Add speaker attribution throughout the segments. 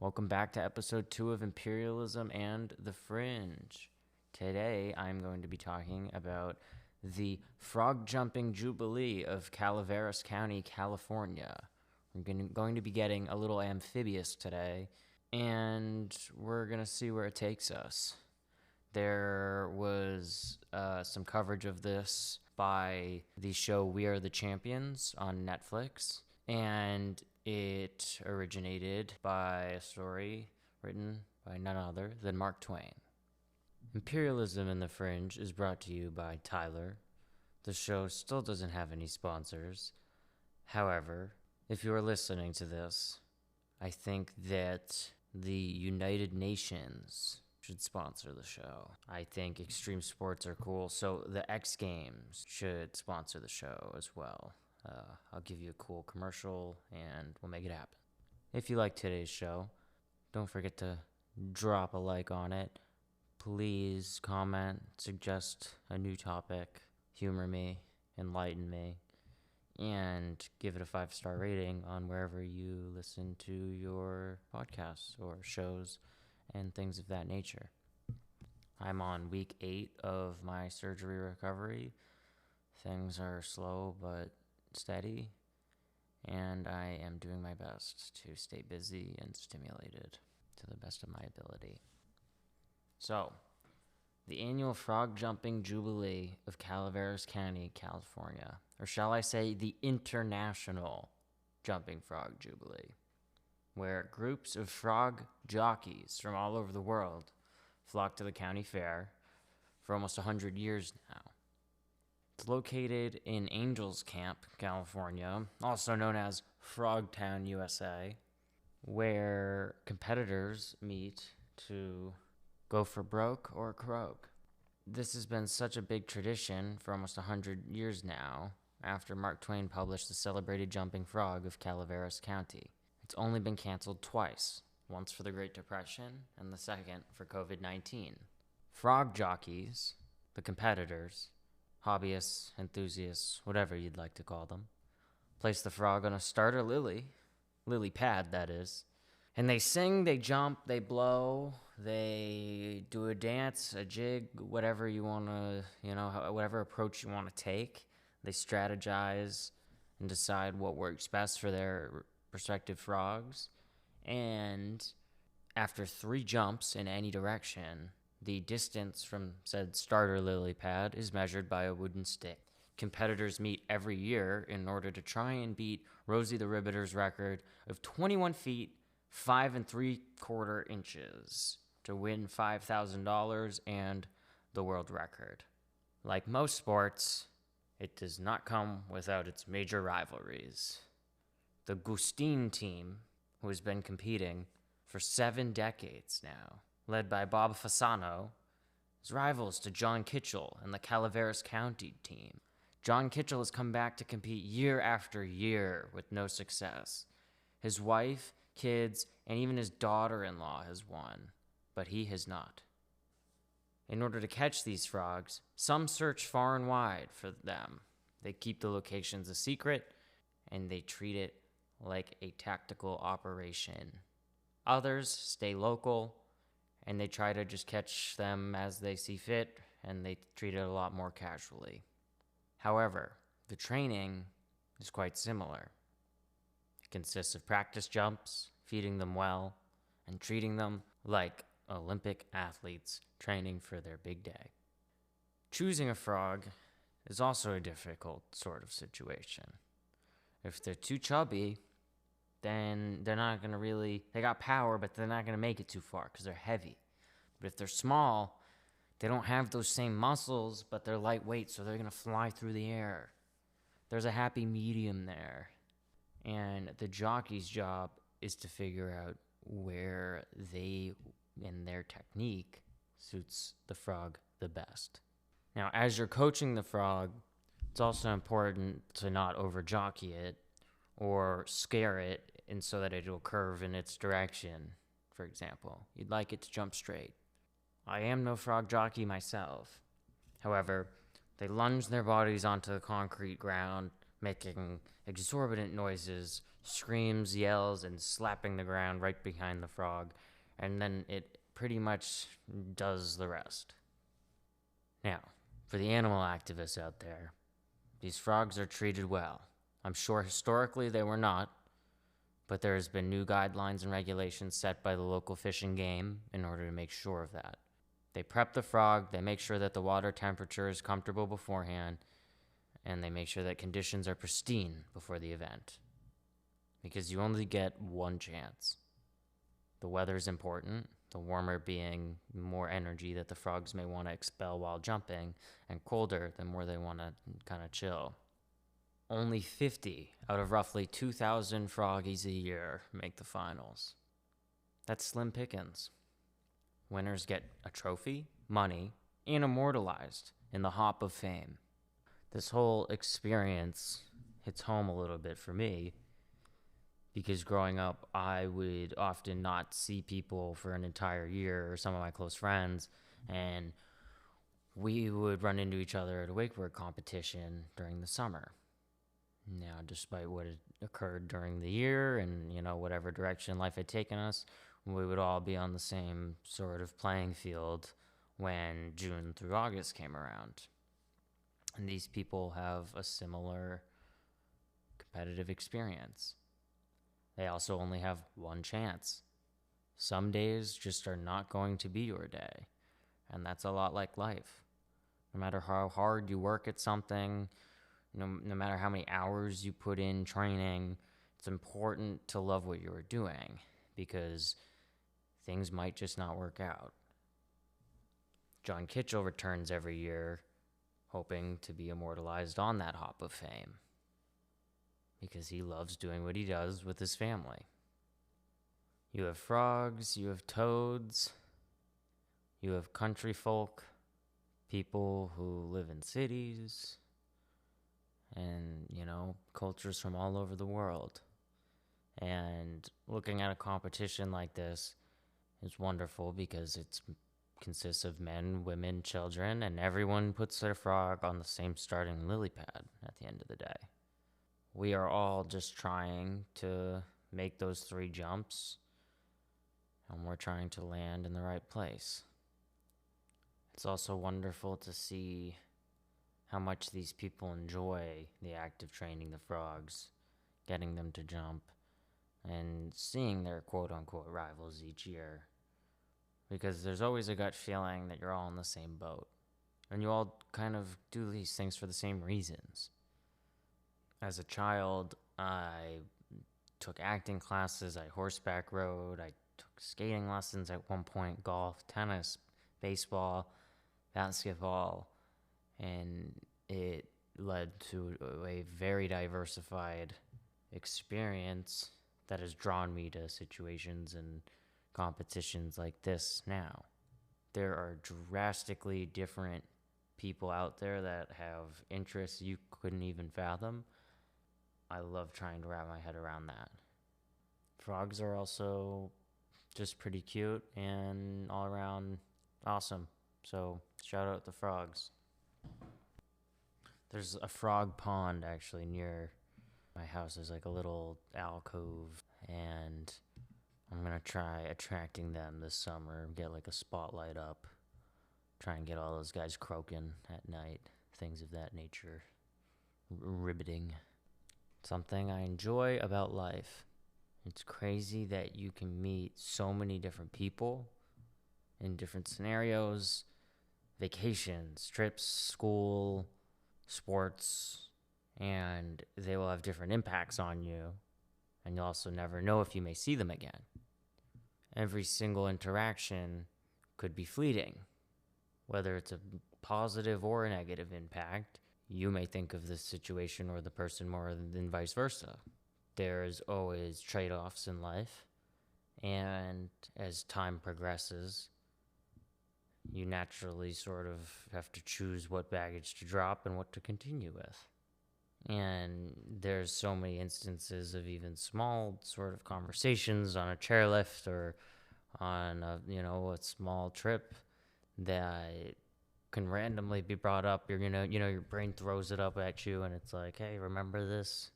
Speaker 1: Welcome back to episode 2 of Imperialism and the Fringe. Today I'm going to be talking about the frog jumping Jubilee of Calaveras County, California. We're going to be getting a little amphibious today, and we're going to see where it takes us. There was some coverage of this by the show We Are the Champions on Netflix, and it originated by a story written by none other than Mark Twain. Imperialism in the Fringe is brought to you by Tyler. The show still doesn't have any sponsors. However, if you are listening to this, I think that the United Nations should sponsor the show. I think extreme sports are cool, so the X Games should sponsor the show as well. I'll give you a cool commercial and we'll make it happen. If you like today's show, don't forget to drop a like on it. Please comment, suggest a new topic, humor me, enlighten me, and give it a 5-star rating on wherever you listen to your podcasts or shows and things of that nature. I'm on week 8 of my surgery recovery. Things are slow but steady, and I am doing my best to stay busy and stimulated to the best of my ability. So, the annual Frog Jumping Jubilee of Calaveras County, California, or shall I say the International Jumping Frog Jubilee, where groups of frog jockeys from all over the world flock to the county fair for almost 100 years now. It's located in Angels Camp, California, also known as Frogtown, USA, where competitors meet to go for broke or croak. This has been such a big tradition for almost 100 years now, after Mark Twain published The Celebrated Jumping Frog of Calaveras County. It's only been canceled twice, once for the Great Depression and the second for COVID-19. Frog jockeys, the competitors, hobbyists, enthusiasts, whatever you'd like to call them, place the frog on a starter lily pad that is, and they sing, they jump, they blow, they do a dance, a jig, whatever you want to, whatever approach you want to take. They strategize and decide what works best for their respective frogs, and after 3 jumps in any direction, the distance from said starter lily pad is measured by a wooden stick. Competitors meet every year in order to try and beat Rosie the Riveter's record of 21 feet, 5 3/4 inches to win $5,000 and the world record. Like most sports, it does not come without its major rivalries. The Gustine team, who has been competing for 7 decades now, led by Bob Fasano, is rivals to John Kitchell and the Calaveras County team. John Kitchell has come back to compete year after year with no success. His wife, kids, and even his daughter-in-law has won, but he has not. In order to catch these frogs, some search far and wide for them. They keep the locations a secret, and they treat it like a tactical operation. Others stay local, and they try to just catch them as they see fit, and they treat it a lot more casually. However, the training is quite similar. It consists of practice jumps, feeding them well, and treating them like Olympic athletes training for their big day. Choosing a frog is also a difficult sort of situation. If they're too chubby, then they're not going to they got power, but they're not going to make it too far because they're heavy. But if they're small, they don't have those same muscles, but they're lightweight, so they're going to fly through the air. There's a happy medium there. And the jockey's job is to figure out where they and their technique suits the frog the best. Now, as you're coaching the frog, it's also important to not over-jockey it or scare it and so that it will curve in its direction, for example. You'd like it to jump straight. I am no frog jockey myself. However, they lunge their bodies onto the concrete ground, making exorbitant noises, screams, yells, and slapping the ground right behind the frog, and then it pretty much does the rest. Now, for the animal activists out there, these frogs are treated well. I'm sure historically they were not, but there has been new guidelines and regulations set by the local fish and game in order to make sure of that. They prep the frog, they make sure that the water temperature is comfortable beforehand, and they make sure that conditions are pristine before the event. Because you only get one chance. The weather is important, the warmer being more energy that the frogs may want to expel while jumping, and colder, the more they want to kind of chill. Only 50 out of roughly 2,000 froggies a year make the finals. That's slim pickings. Winners get a trophy, money, and immortalized in the Hop of Fame. This whole experience hits home a little bit for me because growing up, I would often not see people for an entire year, or some of my close friends, and we would run into each other at a wakeboard competition during the summer. Now, despite what had occurred during the year and, whatever direction life had taken us, we would all be on the same sort of playing field when June through August came around. And these people have a similar competitive experience. They also only have one chance. Some days just are not going to be your day. And that's a lot like life. No matter how hard you work at something, no matter how many hours you put in training, it's important to love what you're doing because things might just not work out. John Kitchell returns every year hoping to be immortalized on that Hop of Fame because he loves doing what he does with his family. You have frogs, you have toads, you have country folk, people who live in cities, and, cultures from all over the world. And looking at a competition like this is wonderful because it consists of men, women, children, and everyone puts their frog on the same starting lily pad at the end of the day. We are all just trying to make those 3 jumps, and we're trying to land in the right place. It's also wonderful to see how much these people enjoy the act of training the frogs, getting them to jump, and seeing their quote-unquote rivals each year. Because there's always a gut feeling that you're all in the same boat, and you all kind of do these things for the same reasons. As a child, I took acting classes, I horseback rode, I took skating lessons at one point, golf, tennis, baseball, basketball, and it led to a very diversified experience that has drawn me to situations and competitions like this now. There are drastically different people out there that have interests you couldn't even fathom. I love trying to wrap my head around that. Frogs are also just pretty cute and all around awesome. So shout out the frogs. There's a frog pond actually near my house. There's like a little alcove, and I'm gonna try attracting them this summer, get like a spotlight up, try and get all those guys croaking at night, things of that nature. Riveting. Something I enjoy about life. It's crazy that you can meet so many different people in different scenarios, vacations, trips, school, sports, and they will have different impacts on you, and you'll also never know if you may see them again. Every single interaction could be fleeting, whether it's a positive or a negative impact. You may think of the situation or the person more than vice versa. There's always trade-offs in life, and as time progresses, you naturally sort of have to choose what baggage to drop and what to continue with. And there's so many instances of even small sort of conversations on a chairlift or on a small trip that can randomly be brought up. Your brain throws it up at you, and it's like, hey, remember this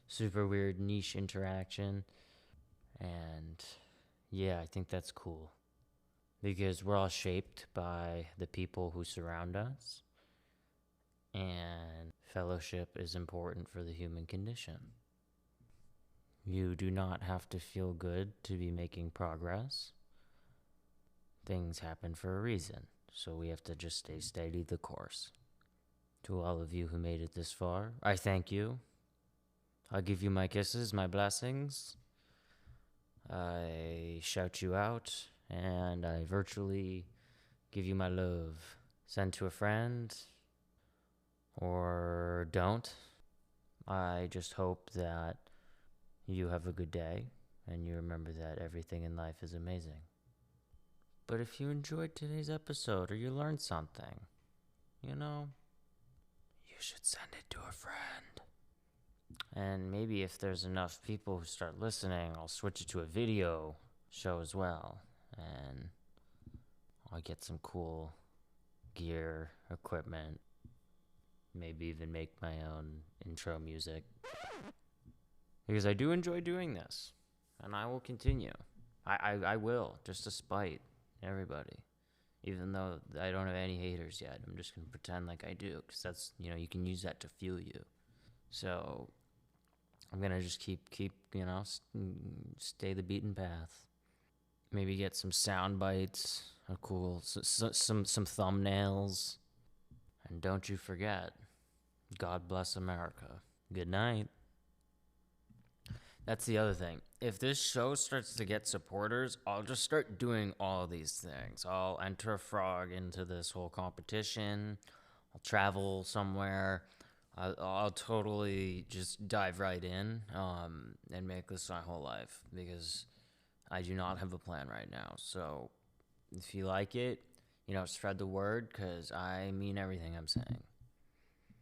Speaker 1: super weird niche interaction. And yeah, I think that's cool because we're all shaped by the people who surround us, and fellowship is important for the human condition. You do not have to feel good to be making progress. Things happen for a reason, so we have to just stay steady the course. To all of you who made it this far, I thank you. I give you my kisses, my blessings. I shout you out, and I virtually give you my love. Send to a friend, or don't. I just hope that you have a good day, and you remember that everything in life is amazing. But if you enjoyed today's episode, or you learned something, you should send it to a friend. And maybe if there's enough people who start listening, I'll switch it to a video show as well. And I'll get some cool gear, equipment, maybe even make my own intro music. Because I do enjoy doing this, and I will continue. I will, just to spite everybody. Even though I don't have any haters yet, I'm just going to pretend like I do, because that's, you can use that to fuel you. So I'm going to just keep, stay the beaten path. Maybe get some sound bites, some thumbnails. And don't you forget, God bless America. Good night. That's the other thing. If this show starts to get supporters, I'll just start doing all these things. I'll enter a frog into this whole competition. I'll travel somewhere. I'll totally just dive right in and make this my whole life, because I do not have a plan right now. So if you like it, spread the word, because I mean everything I'm saying.